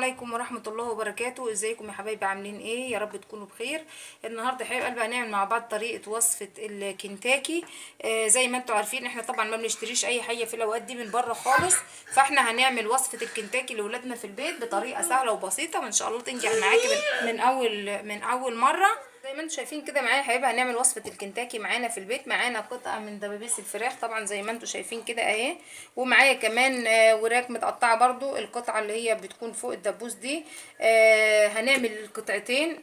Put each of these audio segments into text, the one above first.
عليكم ورحمة الله وبركاته. ازيكم يا حبايبي؟ عاملين ايه؟ يا رب تكونوا بخير. النهارده حبايب قلبي هنعمل مع بعض طريقة وصفة الكنتاكي. زي ما انتوا عارفين احنا طبعا ما بنشتريش اي حاجة في الاوقات دي من بره خالص، فاحنا هنعمل وصفة الكنتاكي لاولادنا في البيت بطريقة سهلة وبسيطة، وان شاء الله تنجح معاكي من اول مرة. زي ما انتم شايفين كده معايا يا حبايبي هنعمل وصفه الكنتاكي معانا في البيت. معانا قطعه من دبابيس الفراخ طبعا زي ما انتم شايفين كده اهي، ومعايا كمان وراك متقطعه برضو القطعه اللي هي بتكون فوق الدبوس دي. هنعمل القطعتين.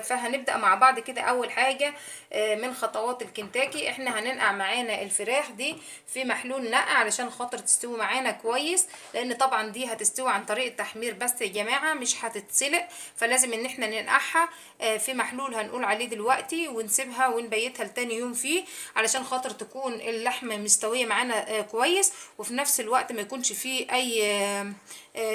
فهنبدا مع بعض كده. اول حاجه من خطوات الكنتاكي احنا هننقع معانا الفراخ دي في محلول نقع علشان خاطر تستوي معانا كويس، لان طبعا دي هتستوي عن طريق التحمير بس يا جماعه، مش هتتسلق، فلازم ان احنا ننقعها في محلول هنقول عليه دلوقتي، ونسيبها ونبيتها لتاني يوم فيه علشان خاطر تكون اللحمه مستويه معانا كويس، وفي نفس الوقت ما يكونش فيه اي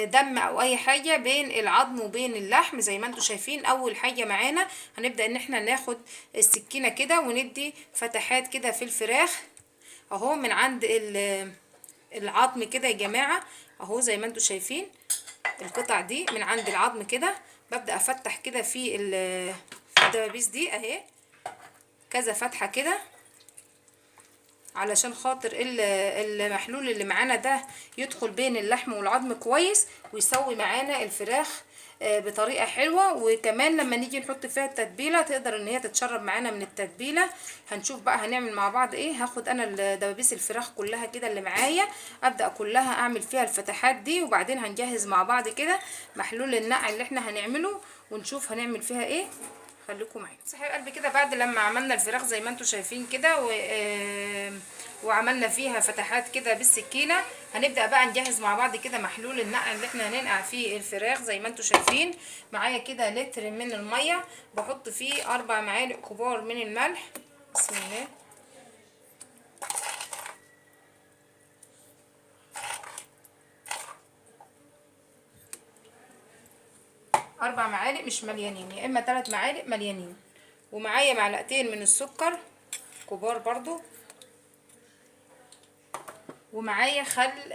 دم او اي حاجه بين العظم وبين اللحم. زي ما انتم شايفين اول حاجه معانا هنبدا ان احنا ناخد السكينه كده وندي فتحات كده في الفراخ اهو من عند العظم كده يا جماعه اهو. زي ما انتم شايفين القطع دي من عند العظم كده ببدأ افتح كده في الدبابيس دي اهي كذا فتحة كده علشان خاطر المحلول اللي معانا ده يدخل بين اللحم والعظم كويس ويسوي معانا الفراخ بطريقة حلوة. وكمان لما نيجي نحط فيها التتبيلة تقدر ان هي تتشرب معانا من التتبيلة. هنشوف بقى هنعمل مع بعض ايه. هاخد انا دبابيس الفراخ كلها كده اللي معايا، ابدأ كلها اعمل فيها الفتحات دي، وبعدين هنجهز مع بعض كده محلول النقع اللي احنا هنعمله ونشوف هنعمل فيها ايه. خليكم معايا صحيح قلبي كده. بعد لما عملنا الفراخ زي ما انتم شايفين كده وعملنا فيها فتحات كده بالسكينه، هنبدا بقى نجهز مع بعض كده محلول النقع اللي احنا هننقع فيه الفراخ. زي ما انتم شايفين معايا كده لتر من الميه، بحط فيه 4 معالق كبار من الملح. بسم الله. 4 معالق مش مليانين، يا اما 3 معالق مليانين. ومعايا معلقتين من السكر كبار برضو، ومعايا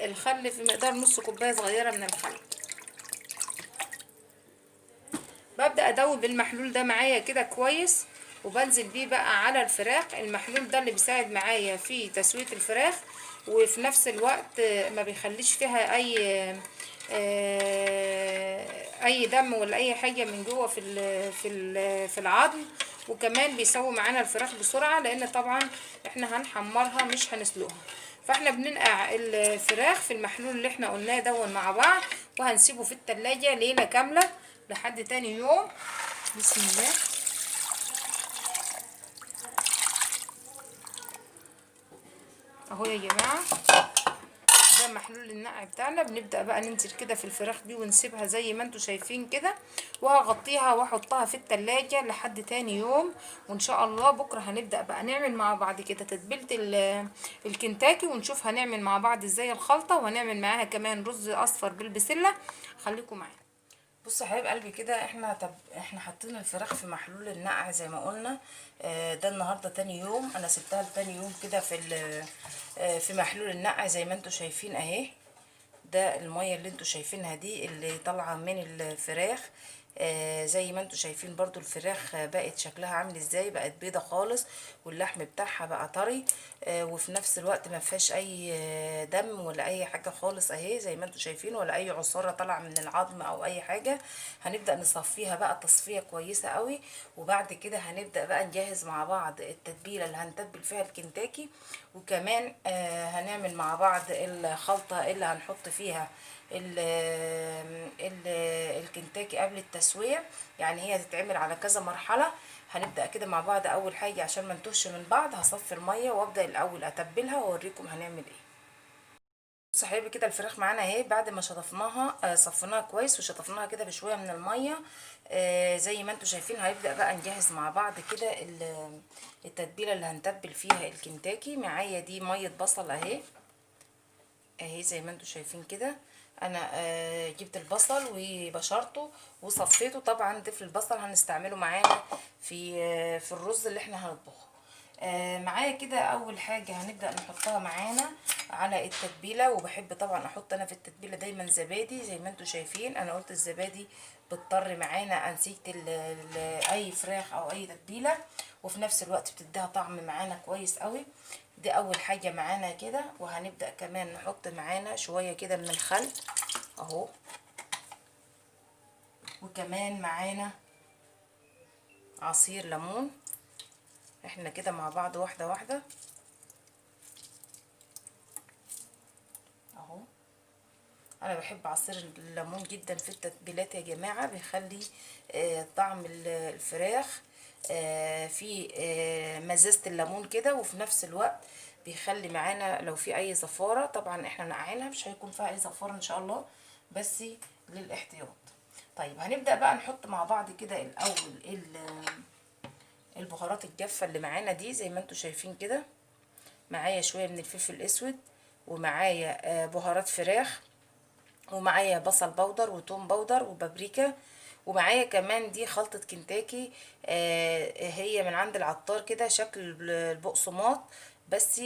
الخل في مقدار نص كوبايه صغيره من الخل. ببدأ ادوب المحلول ده معايا كده كويس، وبنزل بيه بقى على الفراخ. المحلول ده اللي بيساعد معايا في تسوية الفراخ، وفي نفس الوقت ما بيخليش فيها اي دم ولا اي حاجة من جوه في العظم. وكمان بيسوي معانا الفراخ بسرعة، لان طبعا احنا هنحمرها مش هنسلقها. فاحنا بننقع الفراخ في المحلول اللي احنا قلناه دون مع بعض، وهنسيبه في التلاجة ليلة كاملة لحد تاني يوم. بسم الله. اهو يا جماعه ده محلول النقع بتاعنا. بنبدا بقى ننزل كده في الفراخ دي ونسيبها زي ما انتم شايفين كده، وهغطيها واحطها في التلاجة لحد تاني يوم. وان شاء الله بكره هنبدا بقى نعمل مع بعض كده تتبيله الكنتاكي، ونشوف هنعمل مع بعض ازاي الخلطه، وهنعمل معاها كمان رز اصفر بالبسله. خليكم معايا. بص يا حبايب قلبي كده احنا حاطين الفراخ في محلول النقع زي ما قلنا. ده النهارده تاني يوم، انا سبتها لتاني يوم كده في محلول النقع زي ما انتوا شايفين اهي. ده الميه اللي انتوا شايفينها دي اللي طالعه من الفراخ. زي ما انتوا شايفين برضو الفراخ بقت شكلها عامل ازاي، بقت بيضة خالص، واللحم بتاعها بقى طري. وفي نفس الوقت ما فيهاش اي دم ولا اي حاجة خالص اهي زي ما انتوا شايفين، ولا اي عصارة طالعة من العظم او اي حاجة. هنبدأ نصفيها بقى تصفية كويسة قوي، وبعد كده هنبدأ بقى نجهز مع بعض التتبيلة اللي هنتبل فيها الكنتاكي. وكمان هنعمل مع بعض الخلطة اللي هنحط فيها ال ال الكنتاكي قبل التسوية. يعني هي هتتعمل على كذا مرحلة. هنبدأ كده مع بعض. اول حاجة عشان ما نتوهش من بعض هصفي المية وابدأ الاول اتبلها واوريكم هنعمل ايه. بصوا يا حبايبي كده الفراخ معانا اهي بعد ما شطفناها، صفيناها كويس وشطفناها كده بشويه من الميه. زي ما انتم شايفين هنبدا بقى نجهز مع بعض كده التتبيله اللي هنتبل فيها الكنتاكي. معايا دي ميه بصل اهي زي ما انتم شايفين كده. انا جبت البصل وبشرته وصفيته. طبعا ضيف البصل هنستعمله معانا في الرز اللي احنا هنطبخه. معايا كده اول حاجه هنبدا نحطها معانا على التتبيله. وبحب طبعا احط انا في التتبيله دايما زبادي زي ما انتم شايفين. انا قلت الزبادي بتضطر معانا انسجه اي فراخ او اي تتبيله، وفي نفس الوقت بتديها طعم معانا كويس قوي. دي اول حاجه معانا كده. وهنبدا كمان نحط معانا شويه كده من الخل اهو، وكمان معانا عصير ليمون. احنا كده مع بعض واحده واحده اهو. انا بحب عصير الليمون جدا في التتبيلات يا جماعه، بيخلي طعم الفراخ في مزازه الليمون كده، وفي نفس الوقت بيخلي معانا لو في اي زفاره، طبعا احنا نقعينها مش هيكون فيها اي زفاره ان شاء الله، بس للاحتياط. طيب هنبدا بقى نحط مع بعض كده الاول البهارات الجافه اللي معانا دي زي ما انتم شايفين كده. معايا شويه من الفلفل الاسود، ومعايا بهارات فراخ، ومعايا بصل بودر وتوم بودر وبابريكا، ومعايا كمان دي خلطة كنتاكي هي من عند العطار كده شكل البقسماط، بس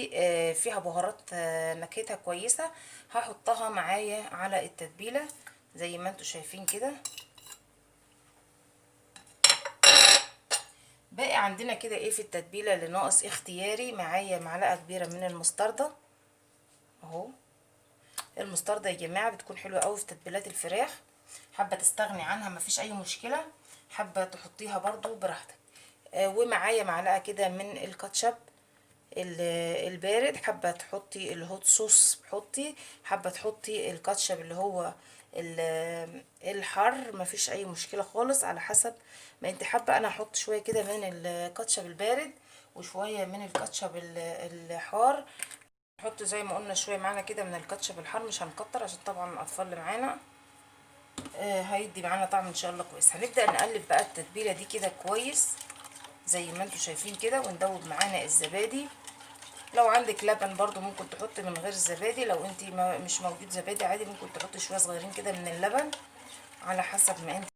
فيها بهارات نكهتها كويسة. هحطها معايا على التتبيلة زي ما انتوا شايفين كده. باقي عندنا كده ايه في التتبيلة اللي ناقص اختياري. معايا معلقة كبيرة من المستردة اهو. المستردة يا جماعة بتكون حلوة قوي في تتبيلات الفراخ، حابة تستغني عنها مفيش اي مشكلة، حابة تحطيها برضو براحتك. ومعايا معلقة كده من الكاتشب البارد، حابة تحطي الهوت صوص حطي، حابة تحطي الكاتشب اللي هو الحر مفيش اي مشكلة خالص على حسب ما انت حابة. انا هحط شوية كده من الكاتشب البارد وشوية من الكاتشب الحار. نحط زي ما قلنا شويه معانا كده من الكاتشب الحار، مش هنكتر عشان طبعا الاطفال اللي معانا هيدي معانا طعم ان شاء الله كويس. هنبدا نقلب بقى التتبيله دي كده كويس زي ما انتم شايفين كده، وندوب معانا الزبادي. لو عندك لبن برضو ممكن تحطي من غير الزبادي، لو انت مش موجود زبادي عادي ممكن تحطي شويه صغيرين كده من اللبن على حسب ما انت.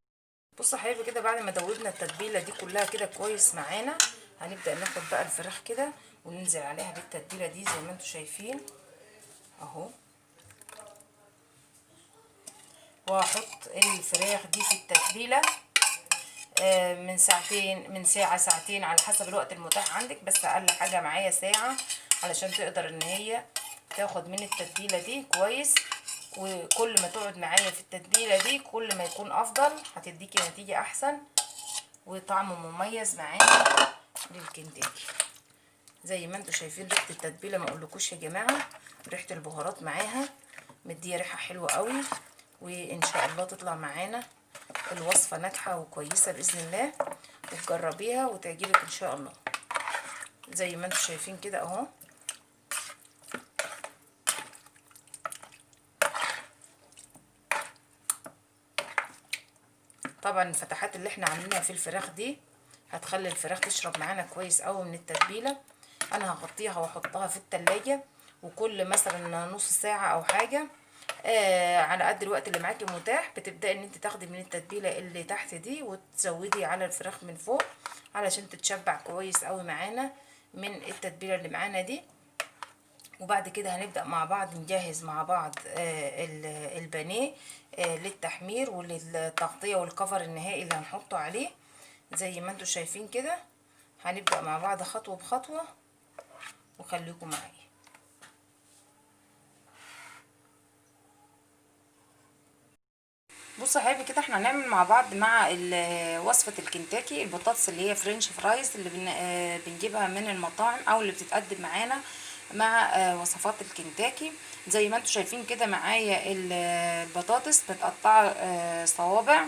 بصوا يا حبايبي كده بعد ما دوبنا التتبيله دي كلها كده كويس معانا، هنبدا ناخد بقى الفراخ كده وننزل عليها بالتتبيله دي زي ما انتم شايفين اهو. وهحط الفراخ دي في التتبيله من ساعتين، من ساعه ساعتين على حسب الوقت المتاح عندك، بس اقل حاجه معايا ساعه علشان تقدر ان هي تاخد من التتبيله دي كويس. وكل ما تقعد معايا في التتبيله دي كل ما يكون افضل، هتديكي نتيجه احسن وطعم مميز معانا للكنتاكي. زي ما انتم شايفين ريحه التتبيله ما اقولكوش يا جماعه، ريحه البهارات معاها مديه ريحه حلوه قوي، وان شاء الله تطلع معانا الوصفه ناجحه وكويسه باذن الله، وتجربيها وتعجبك ان شاء الله. زي ما انتم شايفين كده اهو. طبعا الفتحات اللي احنا عاملينها في الفراخ دي هتخلي الفراخ تشرب معانا كويس قوي من التتبيله. انا هغطيها واحطها في التلاجة، وكل مثلا نص ساعه او حاجه على قد الوقت اللي معاكي متاح بتبداي ان انت تاخدي من التتبيله اللي تحت دي وتزودي على الفراخ من فوق علشان تتشبع كويس قوي معانا من التتبيله اللي معانا دي. وبعد كده هنبدأ مع بعض نجهز مع بعض البانيه للتحمير وللتغطية والكفر النهائي اللي هنحطه عليه زي ما انتم شايفين كده. هنبدأ مع بعض خطوة بخطوة وخليكم معايا. بصوا يا حبايبي كده احنا هنعمل مع بعض مع وصفة الكنتاكي البطاطس اللي هي فرنش فرايز اللي بنجيبها من المطاعم او اللي بتتقدم معانا مع وصفات الكنتاكي. زي ما انتم شايفين كده معايا البطاطس متقطعه صوابع.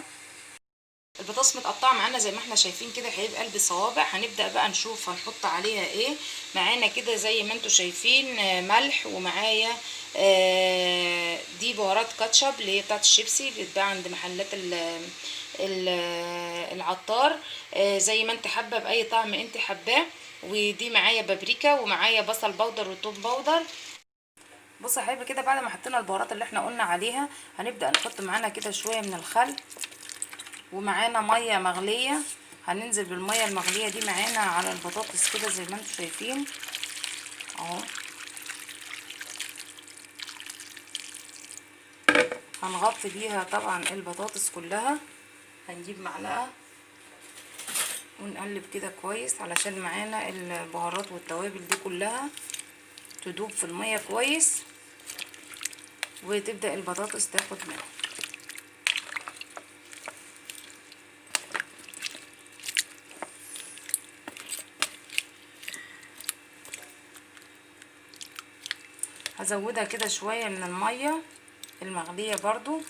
البطاطس متقطعه معانا زي ما احنا شايفين كده حبيب قلبي صوابع. هنبدا بقى نشوف هنحط عليها ايه. معانا كده زي ما انتم شايفين ملح، ومعايا دي بهارات كاتشب اللي هي بتاعت الشيبسي بتتباع عند محلات العطار زي ما انت حابه باي طعم انت حباه. ودي معايا بابريكا، ومعايا بصل بودر وتوم بودر. بصوا يا حبايبي كده بعد ما حطينا البهارات اللي احنا قلنا عليها هنبدا نحط معانا كده شويه من الخل، ومعانا ميه مغليه هننزل بالميه المغليه دي معانا على البطاطس كده زي ما انتم شايفين اهو. هنغطي بيها طبعا البطاطس كلها. هنجيب معلقه ونقلب كده كويس علشان معانا البهارات والتوابل دي كلها تدوب في الميه كويس وتبدأ البطاطس تاخد معاها. هزودها كده شوية من المية المغلية برضو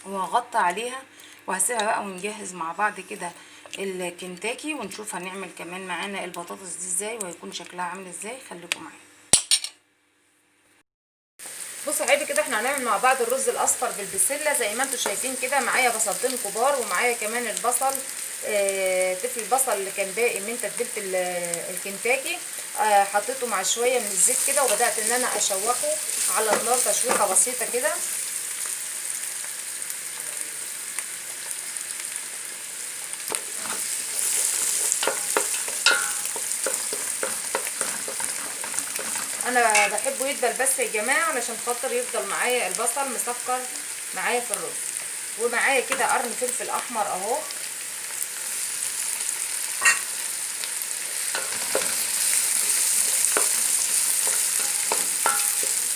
وهغطي عليها وهسيبها بقى ونجهز مع بعض كده الكنتاكي ونشوف هنعمل كمان معانا البطاطس دي ازاي وهيكون شكلها عامل ازاي. خليكم معايا. بصوا يا حبايبي كده احنا هنعمل مع بعض الرز الاصفر بالبسله زي ما انتم شايفين كده. معايا بصلتين كبار ومعايا كمان البصل تفل البصل اللي كان باقي من تتبيله الكنتاكي. حطيته مع شويه من الزيت كده وبدات ان انا اشوحه على النار تشويحه بسيطه كده. انا بحبه يدبل بس يا جماعه علشان خاطر يفضل معايا البصل مسكر معايا في الرز. ومعايا كده قرن فلفل احمر اهو.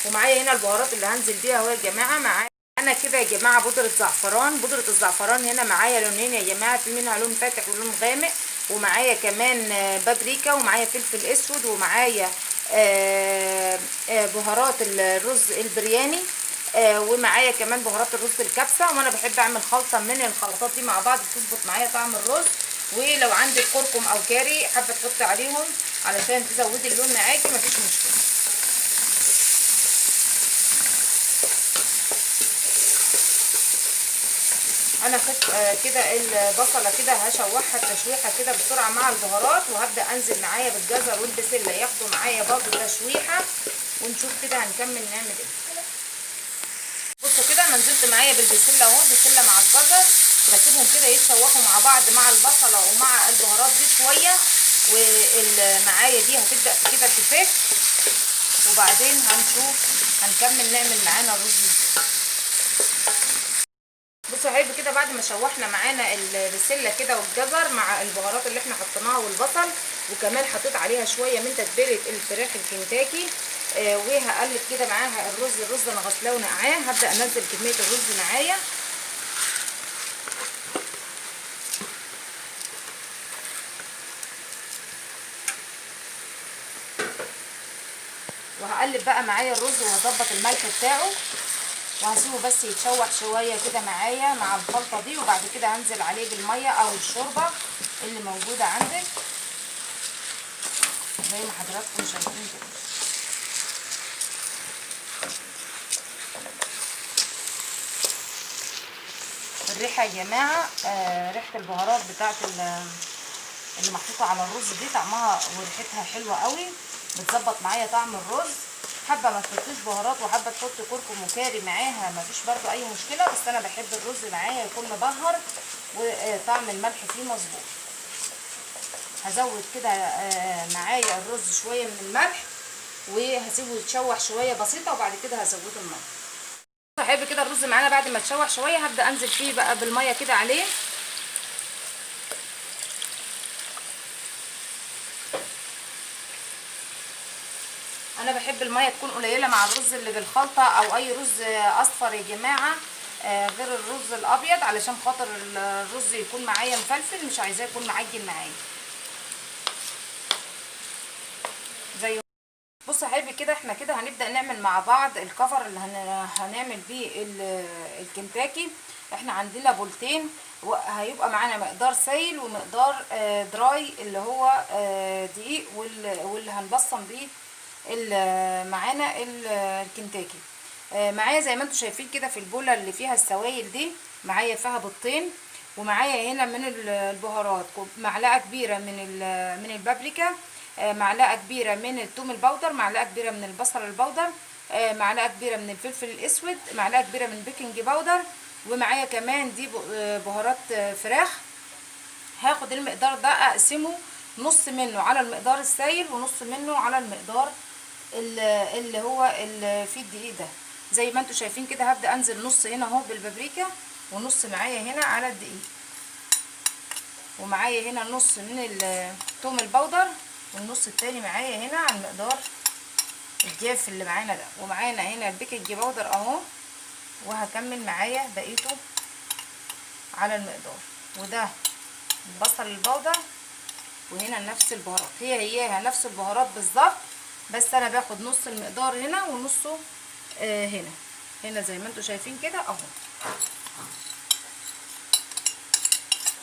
ومعايا هنا البهارات اللي هنزل بيها اهو يا جماعه. معايا انا كده يا جماعه بودره زعفران. بودره الزعفران هنا معايا لونين يا جماعه، في منها لون فاتح ولون غامق. ومعايا كمان بابريكا ومعايا فلفل اسود ومعايا بهارات الرز البرياني ومعايا كمان بهارات الرز الكبسه. وانا بحب اعمل خلطه من الخلطات دي مع بعض تظبط معايا طعم الرز. ولو عندك كركم او كاري حابه تحطي عليهم علشان تزودي اللون معاكي مفيش مشكله. انا خدت كده البصله كده هشوحها تشويحه كده بسرعه مع البهارات وهبدا انزل معايا بالجزر والبسله ياخدوا معايا برضو تشويحه ونشوف كده هنكمل نعمل ايه. بصوا كده انا نزلت معايا بالبسله اهو، بسله مع الجزر بسيبهم كده يتشوحوا مع بعض مع البصله ومع البهارات دي شويه. والمعايا دي هتبدا كده تفك وبعدين هنشوف هنكمل نعمل معانا الرز ازاي. بصوا يا حبايبي كده بعد ما شوحنا معانا البسله كده والجزر مع البهارات اللي احنا حطيناها والبصل وكمان حطيت عليها شويه من تتبيله الفراخ الكنتاكي وهقلب كده معاها الرز انا غسلاه ونقعاه. هبدا انزل كميه الرز معايا وهقلب بقى معايا الرز وهظبط الملح بتاعه وهسيبه بس يتشوح شويه كده معايا مع الخلطه دي. وبعد كده هنزل عليه بالميه او الشوربه اللي موجوده عندك زي ما حضراتكم شايفين كده. الريحه يا جماعه ريحه البهارات بتاعت اللي محطوطه على الرز دي طعمها وريحتها حلوه قوي بتظبط معايا طعم الرز. حابه ما تحطيش بهارات وحابه تحطي كركم وكاري معاها مفيش برضو اي مشكله، بس انا بحب الرز معايا يكون مبهر وطعم الملح فيه مظبوط. هزود كده معايا الرز شويه من الملح وهسيبه يتشوح شويه بسيطه وبعد كده هزود الميه. هحب كده الرز معانا بعد ما تشوح شويه هبدا انزل فيه بقى بالميه كده عليه. انا بحب الميه تكون قليله مع الرز اللي بالخلطه او اي رز اصفر يا جماعه غير الرز الابيض علشان خاطر الرز يكون معايا مفلفل، مش عايزاه يكون معجن معايا زي. بصوا يا حبايبي كده احنا كده هنبدا نعمل مع بعض الكفر اللي هنعمل بيه الكنتاكي. احنا عندنا بولتين وهيبقى معانا مقدار سائل ومقدار دراي اللي هو دقيق واللي هنبصم بيه معانا الكنتاكي. معايا زي ما انتم شايفين كده في البوله اللي فيها السوائل دي معايا فيها بيضتين ومعايا هنا من البهارات معلقه كبيره من البابريكا، معلقه كبيره من الثوم البودر، معلقه كبيره من البصل البودر، معلقه كبيره من الفلفل الاسود، معلقه كبيره من البيكنج باودر، ومعايا كمان دي بهارات فراخ هاخد المقدار ده اقسمه نص منه على المقدار السايل ونص منه على المقدار اللي هو اللي فيه الدقيق ده. زي ما انتوا شايفين كده هبدأ انزل نص هنا اهو بالبابريكا، ونص معايا هنا على الدقيق، ومعايا هنا نص من الثوم البودر، والنص التاني معايا هنا على المقدار الجاف اللي معانا ده، ومعانا هنا البيكنج باودر اهو، وهكمل معايا بقيته على المقدار. وده البصل البودر، وهنا نفس البهارات، هياها نفس البهارات بالظبط، بس انا باخد نص المقدار هنا ونصه هنا زي ما انتوا شايفين كده اهو.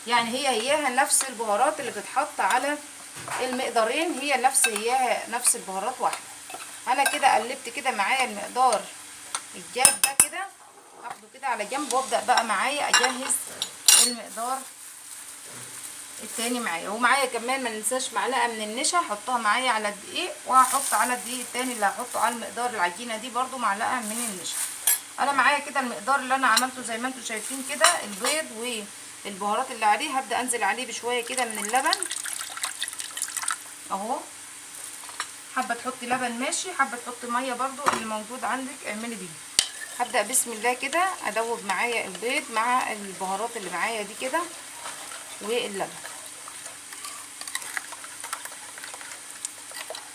يعني هياها نفس البهارات اللي بتتحط على المقدارين، هياها نفس البهارات واحده. انا كده قلبت كده معايا المقدار الجاف ده كده، هاخده كده على جنب، وابدا بقى معايا اجهز المقدار التاني معايا. ومعايا كمان ما ننساش معلقه من النشا، احطها معايا على الدقيق، وهحط على الدقيق التاني اللي هحطه على المقدار العجينه دي برده معلقه من النشا. انا معايا كده المقدار اللي انا عملته زي ما انتم شايفين كده، البيض والبهارات اللي عليه، هبدا انزل عليه بشويه كده من اللبن اهو. حابه تحطي لبن ماشي، حابه تحطي ميه برده اللي موجود عندك اعملي بيه. هبدا بسم الله كده ادوب معايا البيض مع البهارات اللي معايا دي كده واللبن.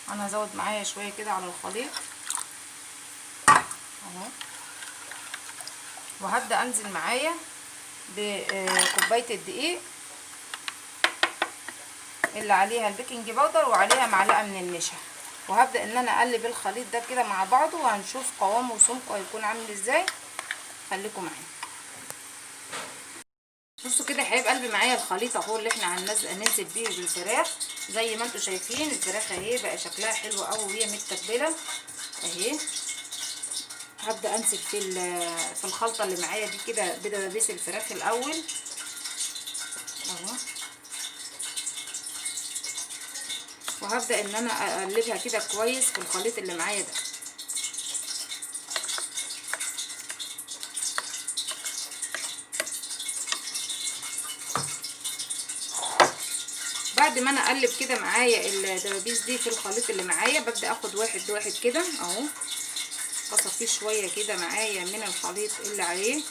انا هزود معايا شويه كده على الخليط اهو، وهبدا انزل معايا بكوبايه الدقيق اللي عليها البيكنج باودر وعليها معلقه من النشا، وهبدا ان انا اقلب الخليط ده كده مع بعضه، وهنشوف قوامه وسمكه هيكون عامل ازاي. خليكم معايا. بصوا كده يا حبايب قلبي، معايا الخليط اهو اللي احنا هننزل بيه بالفراخ. زي ما انتم شايفين الفراخ اهي بقى شكلها حلو قوي وهي متتبله اهي. هبدا انزل في الخلطه اللي معايا دي كده بدبابيس الفراخ الاول اهو، وهبدا ان انا اقلبها كده كويس في الخليط اللي معايا ده. بعد ما انا اقلب كده معايا الدبابيس دي في الخليط اللي معايا، ببدا اخد واحد واحد كده اهو، بصفيه شويه كده معايا من الخليط اللي عليه.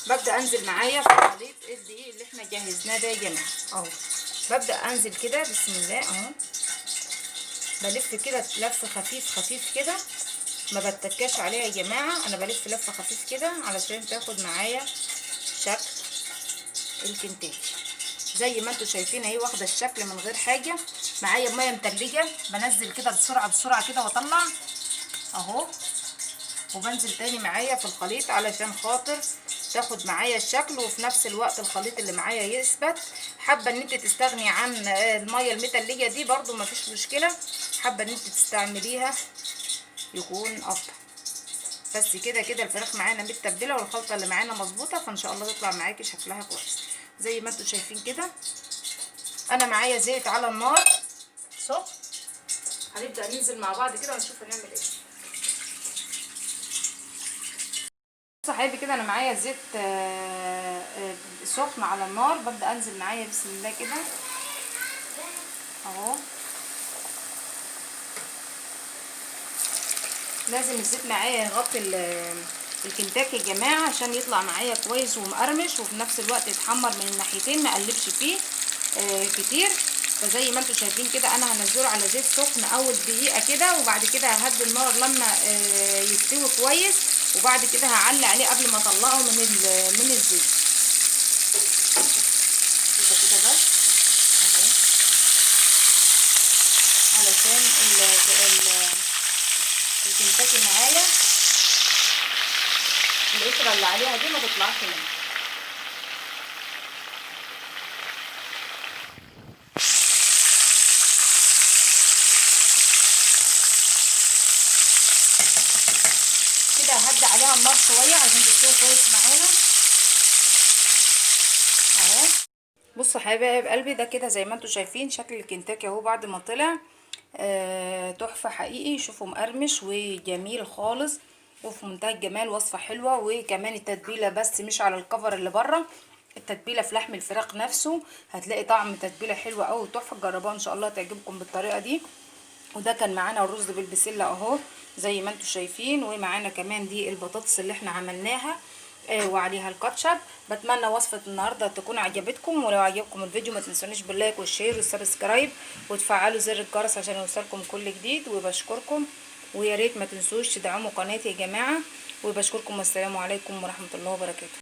ببدا انزل معايا في خليط الدقيق اللي احنا جهزناه ده يا جماعه اهو. ببدا انزل كده بسم الله اهو، بلف كده لف خفيف كده، ما بتكاش عليها يا جماعه، انا بلف لفه خفيف كده علشان تاخد معايا شكل الكنتاكي. زي ما انتم شايفين اهي واخده الشكل من غير حاجه. معايا ميه متلجه، بنزل كده بسرعه كده واطلع اهو، وبنزل تاني معايا في الخليط علشان خاطر تاخد معايا الشكل، وفي نفس الوقت الخليط اللي معايا يثبت. حابه ان انت تستغني عن الميه المتلجه دي برضو مفيش مشكله، حابه ان انت تستعمليها يكون افضل. بس كده الفراخ معانا متبله والخلطه اللي معانا مظبوطه، فان شاء الله تطلع معاكي شكلها كويس. زي ما انتم شايفين كده انا معايا زيت على النار سخن، هنبدا ننزل مع بعض كده ونشوف هنعمل ايه. بصوا يا حبايبي كده انا معايا زيت سخن على النار، ببدا انزل معايا بسم الله كده اهو. لازم الزيت معايا يغطي الكنتاكي يا جماعه عشان يطلع معايا كويس ومقرمش، وفي نفس الوقت يتحمر من الناحيتين، ما اقلبش فيه كتير. فزي ما انتم شايفين كده انا هنزله على زيت سخن اول دقيقه كده، وبعد كده ههدي النار لما يستوي كويس، وبعد كده هعلي عليه قبل ما اطلعه من الزيت كده بس اهو، علشان الكنتاكي معايا القشره اللي عليها دي ما تطلعش منها. كده ههدي عليها النار شويه عشان تستوي كويس معانا اهو. بصوا حبايب قلبي ده كده زي ما انتم شايفين شكل الكنتاكي اهو بعد ما طلع تحفه حقيقي. شوفوا مقرمش وجميل خالص. وفي منتهى الجمال، وصفه حلوه. وكمان التتبيله بس مش على الكفر اللي بره، التتبيله في لحم الفراخ نفسه، هتلاقي طعم تتبيله حلوه قوي وتحفه. جربوها ان شاء الله تعجبكم بالطريقه دي. وده كان معانا الرز بالبسله اهو زي ما انتم شايفين، ومعانا كمان دي البطاطس اللي احنا عملناها وعليها الكاتشب. بتمنى وصفه النهارده تكون عجبتكم، ولو عجبكم الفيديو ما تنسونيش باللايك والشير والسبسكرايب وتفعلوا زر الجرس عشان يوصلكم كل جديد. وبشكركم، ويا ريت ما تنسوش تدعموا قناتي يا جماعه. وبشكركم والسلام عليكم ورحمه الله وبركاته.